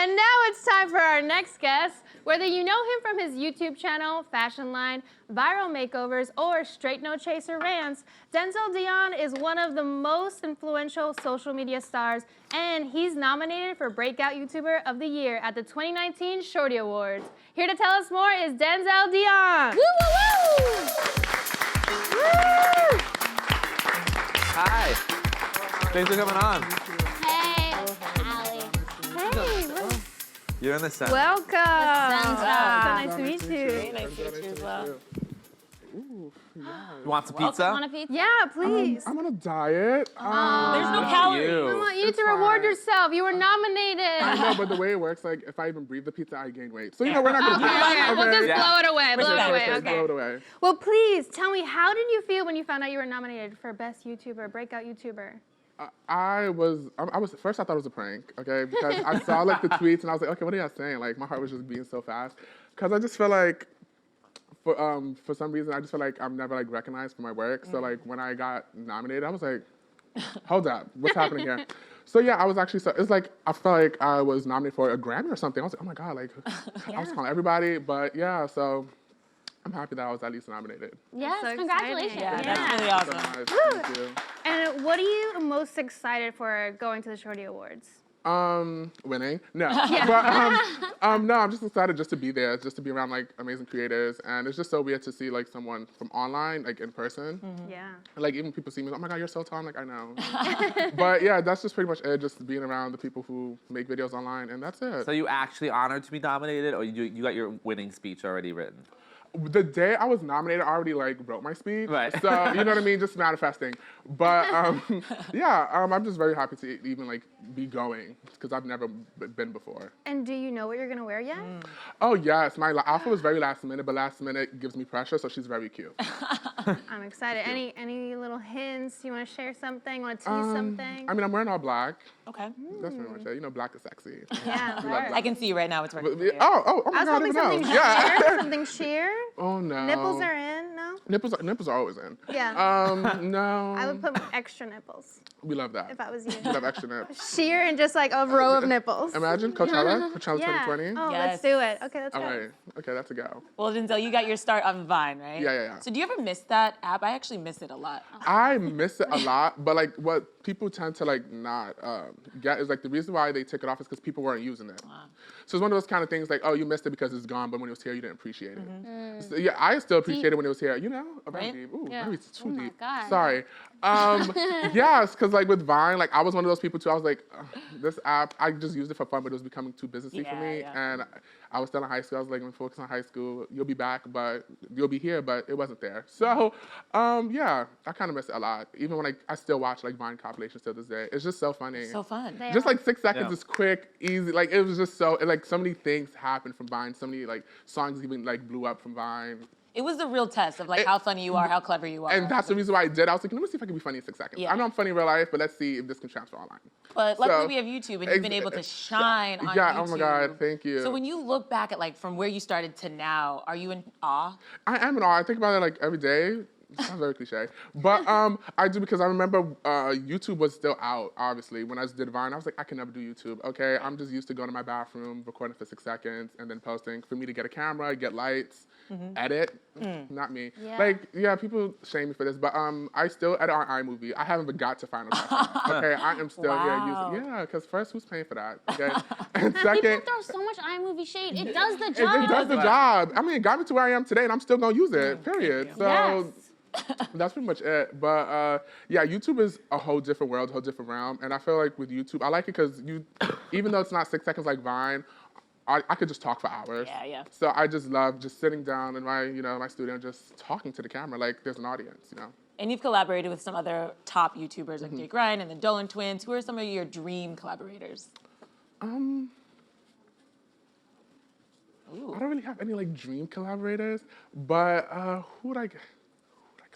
And now it's time for our next guest. Whether you know him from his YouTube channel, fashion line, viral makeovers, or straight no chaser rants, Denzel Dion is one of the most influential social media stars, and he's nominated for Breakout YouTuber of the Year at the 2019 Shorty Awards. Here to tell us more is Denzel Dion. Woo, woo, woo! Woo! Hi. Thanks for coming on. Hey, Allie. Hey, You're in the center. welcome. Denzel. So nice to meet you. Very nice to meet you as well. You want some pizza? Want a pizza? Yeah, please. I'm on a diet. There's no calories. I want you It's to reward fine. yourself. You were nominated. I know, but the way it works, like, if I even breathe the pizza, I gain weight. So, you know, we're not going to do Okay, that. we'll just Yeah. blow it away. Blow it away. Perfect, Okay. blow it away. Well, please tell me, how did you feel when you found out you were nominated for Best YouTuber, Breakout YouTuber? I first I thought it was a prank, okay? Because I saw like the tweets and I was like, okay, what are y'all saying? Like my heart was just beating so fast. Because I just feel like, for some reason, I just feel like I'm never like recognized for my work. So like when I got nominated, I was like, hold up, what's happening here? So yeah, I was actually, it's like, I felt like I was nominated for a Grammy or something. I was like, oh my God, like, I was calling everybody, but yeah, so I'm happy that I was at least nominated. Yes, so congratulations. exciting. Yeah, that's really So awesome. nice, thank you. And what are you most excited for going to the Shorty Awards? Winning? No. But, no, I'm just excited just to be there, just to be around like amazing creators. And it's just so weird to see like someone from online, like in person. Yeah. Like even people see me, oh my God, you're so tall. I'm like, I know. But yeah, that's just pretty much it, just being around the people who make videos online, and that's it. So you actually honored to be nominated, or you got your winning speech already written? The day I was nominated, I already like wrote my speech. Right. So, you know what I mean? Just manifesting. But yeah, I'm just very happy to even like be going because I've never been before. And do you know what you're gonna wear yet? Oh yes, my outfit was very last minute, but last minute gives me pressure, so she's very cute. I'm excited. Any little hints? You wanna share something? Wanna tease something? I mean, I'm wearing all black. Okay. That's pretty much it. You know, black is sexy. Yeah, We love I can see you right now. It's working. for you. Oh my I was God, hoping I something know. sheer. Yeah. Something sheer. Oh no. Nipples are in, no? Nipples are always in. Yeah. No. I would put extra nipples We love that. if I was you. We love extra nips. Sheer and just like a row of nipples. Imagine Coachella 2020. Oh, Yes. let's do it. Okay, let's All go. right. Okay, that's a go. Well, Denzel, you got your start on Vine, right? Yeah. So do you ever miss that app? I actually miss it a lot. I miss it a lot, but like what people tend to like not get is like the reason why they took it off is because people weren't using it. So it's one of those kind of things like, oh, you missed it because it's gone, but when it was here, you didn't appreciate it. So, yeah, I still appreciate it when it was here. You know, very Right? deep. Ooh, Yeah. maybe it's too Oh my deep. God. Sorry. Yes, because like with Vine, like I was one of those people too. I was like, this app, I just used it for fun, but it was becoming too businessy for me. Yeah. And I was still in high school. I was like, I'm focused on high school. You'll be back, but you'll be here, but it wasn't there. So, yeah, I kind of miss it a lot. Even when I still watch like Vine compilations to this day. It's just so funny. So fun. They Just are. like 6 seconds Yeah. is quick, easy. Like it was just so, like so many things happened from Vine. So many like songs even like blew up from Vine. It was the real test of like how funny you are, how clever you are. And that's the reason why I did. I was like, let me see if I can be funny in 6 seconds. Yeah. I know I'm funny in real life, but let's see if this can transfer online. But luckily So, we have YouTube and you've been able to shine on Yeah, YouTube. oh my God, thank you. So when you look back at like from where you started to now, are you in awe? I am in awe. I think about it like every day. It sounds very cliche. But I do because I remember YouTube was still out, obviously. When I did Vine, I was like, I can never do YouTube. Okay, I'm just used to going to my bathroom, recording for 6 seconds, and then posting. For me to get a camera, get lights, edit, not me. Yeah. Like, yeah, people shame me for this, but I still edit on iMovie. I haven't even got to Final Cut. Okay, I am still Wow. here using, yeah, because first, who's paying for that? Okay, and People second, throw so much iMovie shade. It does the it job. does the job. I mean, it got me to where I am today, and I'm still gonna use it, period. So. Yes. That's pretty much it. But yeah, YouTube is a whole different world, a whole different realm. And I feel like with YouTube, I like it because even though it's not 6 seconds like Vine, I could just talk for hours. Yeah. So I just love just sitting down in my, my studio and just talking to the camera like there's an audience, And you've collaborated with some other top YouTubers like Jake Ryan and the Dolan twins. Who are some of your dream collaborators? I don't really have any like dream collaborators, but who would I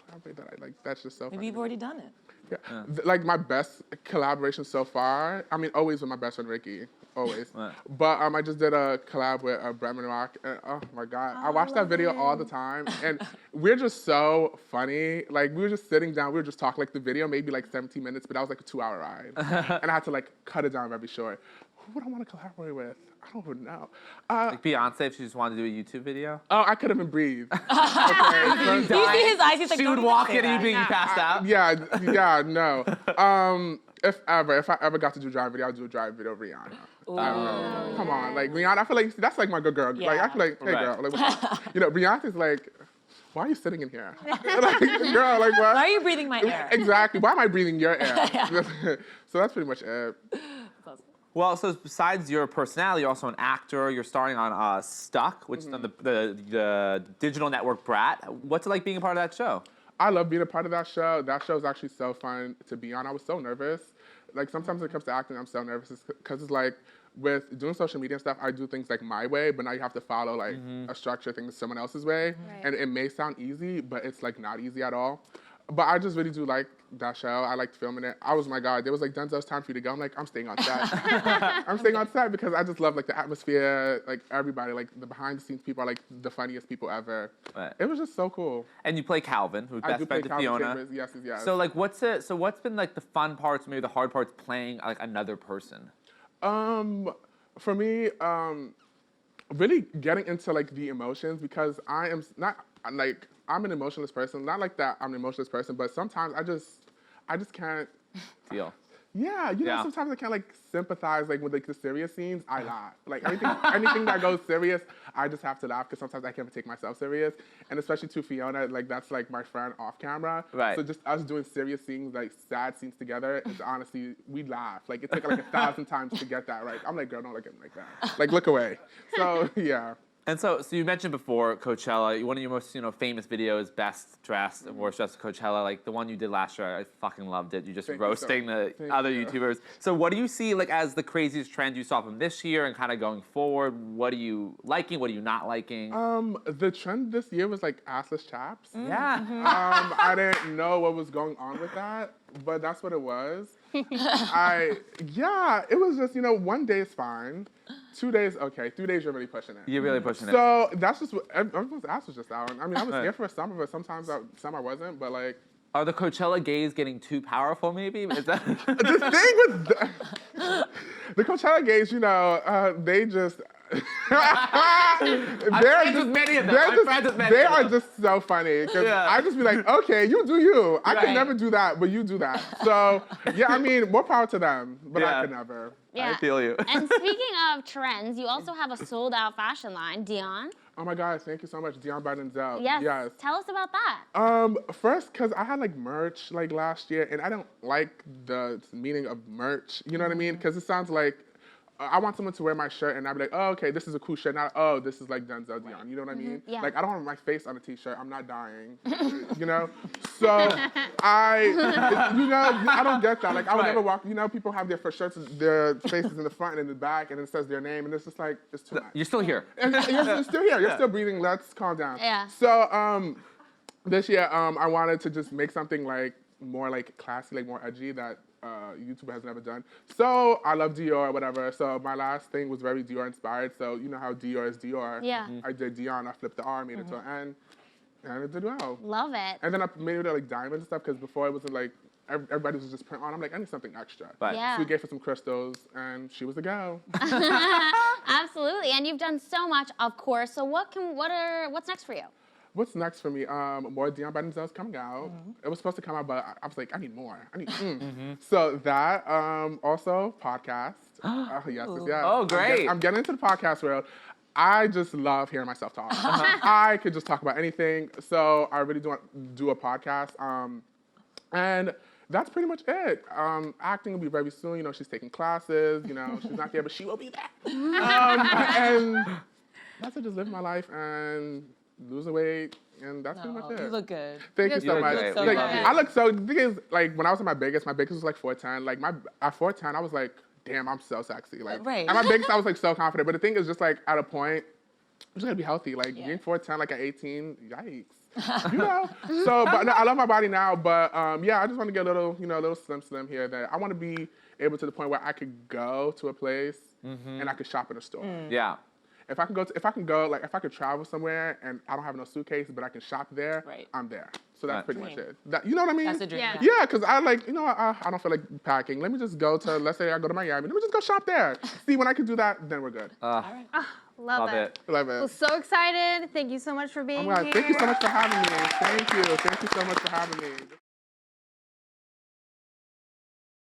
collaborate that I like? That's just so Maybe funny. you've already done it. Yeah. Like my best collaboration so far, I mean, always with my best friend Ricky, always. Right. But I just did a collab with Bremen Rock, and oh my God, I watch that video all the time, and we're just so funny. Like we were just sitting down, we were just talking. Like the video maybe like 17 minutes, but that was like a 2-hour ride, and I had to like cut it down very short. who would I want to collaborate with? I don't even know. Like Beyonce, if she just wanted to do a YouTube video. Oh, I couldn't even breathe. Okay, Do you see his eyes? He's like, She "Don't would even walk say in and that." you'd be passed out. yeah, no. If I ever got to do a drive video, I'd do a drive video of Rihanna. Come on, like Rihanna, I feel like that's like my good girl. Like I feel like, hey Right. girl, like, Beyonce's like, why are you sitting in here? Like, girl, like what? Why are you breathing my air? Exactly. Why am I breathing your air? So that's pretty much it. Well, so besides your personality, you're also an actor. You're starring on Stuck, which is on the digital network Brat. What's it like being a part of that show? I love being a part of that show. That show is actually so fun to be on. I was so nervous. Like sometimes when it comes to acting, I'm so nervous because it's like with doing social media and stuff, I do things like my way, but now you have to follow like a structure thing someone else's way. And it may sound easy, but it's like not easy at all. But I just really do like that show. I liked filming it. I was, my God, there was like, Denzel, it's time for you to go. I'm like, I'm staying on set. I'm staying on set because I just love like the atmosphere, like everybody, like the behind the scenes people are like the funniest people ever. Right. It was just so cool. And you play Calvin, who's I best do play friend to Calvin Fiona. Chambers. Yes. So like, what's been like the fun parts, maybe the hard parts playing like another person? For me, really getting into like the emotions because I am not like I'm an emotionless person. Not like that I'm an emotionless person, but sometimes I just can't. Deal. Yeah, Yeah. sometimes I can't like sympathize like with like the serious scenes. I laugh. Like anything that goes serious, I just have to laugh because sometimes I can't take myself serious. And especially to Fiona, like that's like my friend off camera. Right. So just us doing serious scenes, like sad scenes together, it's honestly we laugh. Like it took like 1,000 times to get that right. I'm like, girl, don't look at me like that. Like look away. So yeah. And so you mentioned before Coachella, one of your most famous videos, Best Dressed and Worst Dressed at Coachella, like the one you did last year. I fucking loved it. You just Thank you roasting so much. the Thank other you. YouTubers. So what do you see like as the craziest trend you saw from this year and kind of going forward? What are you liking? What are you not liking? The trend this year was like assless chaps. Yeah. I didn't know what was going on with that, but that's what it was. It was just, one day is fine. 2 days, okay. 3 days, you're really pushing it. You're really pushing it. So that's just what everyone's ass was just out. I mean, I was here for some of it. Sometimes some I wasn't, but like. Are the Coachella gays getting too powerful? Maybe is that The thing with the Coachella gays, they just. friends with many of them. I'm friends with many They of are them. just so funny because Yeah. I just be like, okay, you do you. I Right. could never do that, but you do that. So yeah, I mean, more power to them, but Yeah. I could never. Yeah. I feel you. And speaking of trends, you also have a sold out fashion line, Dion. Oh my God, thank you so much, Dion by Denzel. Yes. Yes. Tell us about that. First, because I had like merch like last year, and I don't like the meaning of merch. You know what I mean? Because it sounds like I want someone to wear my shirt, and I'd be like, oh, okay, this is a cool shirt. Not, oh, this is like Denzel Dion. You know what I mean? Yeah. Like I don't want my face on a T-shirt. I'm not dying. So I don't get that. Like I would Right. never walk. People have their shirts, their faces in the front and in the back, and it says their name, and it's just like it's too much. You're still here. And you're still here. You're still breathing. Let's calm down. Yeah. So this year I wanted to just make something like more like classy, like more edgy that YouTube has never done. So I love Dior or whatever. So my last thing was very Dior inspired. So you know how Dior is Dior. Yeah. I did Dion. I flipped the R, made it to an N, and it did well. Love it. And then I made it like diamonds and stuff because before it wasn't like everybody was just print on. I'm like, I need something extra. Right. Yeah. So we gave her some crystals, and she was the go. Absolutely. And you've done so much, of course. So what's next for you? What's next for me? More Dion by Denzel's coming out. It was supposed to come out, but I was like, I need more. So that, also podcast. Yes. Oh, great. I'm getting into the podcast world. I just love hearing myself talk. I could just talk about anything. So I really do want to do a podcast. And that's pretty much it. Acting will be very soon. She's taking classes. She's not there, but she will be there. And that's it. Just live my life and losing weight, and that's pretty much it. You look good. Thank you You so look much. great. So We Like, love good. you. I look so. The thing is, like when I was at my biggest was like 410. Like at 410, I was like, damn, I'm so sexy. Like Right. at my biggest, I was like so confident. But the thing is, just like at a point, I'm just gotta be healthy. Like being 410, like at 18, yikes. So, but no, I love my body now. But yeah, I just want to get a little, little slim here. That I want to be able to the point where I could go to a place and I could shop in a store. Yeah. If I can go, like if I could travel somewhere and I don't have no suitcase, but I can shop there, Right. I'm there. So that's Right. pretty much it. You know what I mean? That's a dream. Yeah. Yeah, because I like, I don't feel like packing. Let me just go to, let's say I go to Miami. Let me just go shop there. See, when I can do that, then we're good. All right. Love Love it. Love Well, it. so excited. Thank you so much for being Oh my God, here. thank you so much for having me. Thank you. Thank you so much for having me.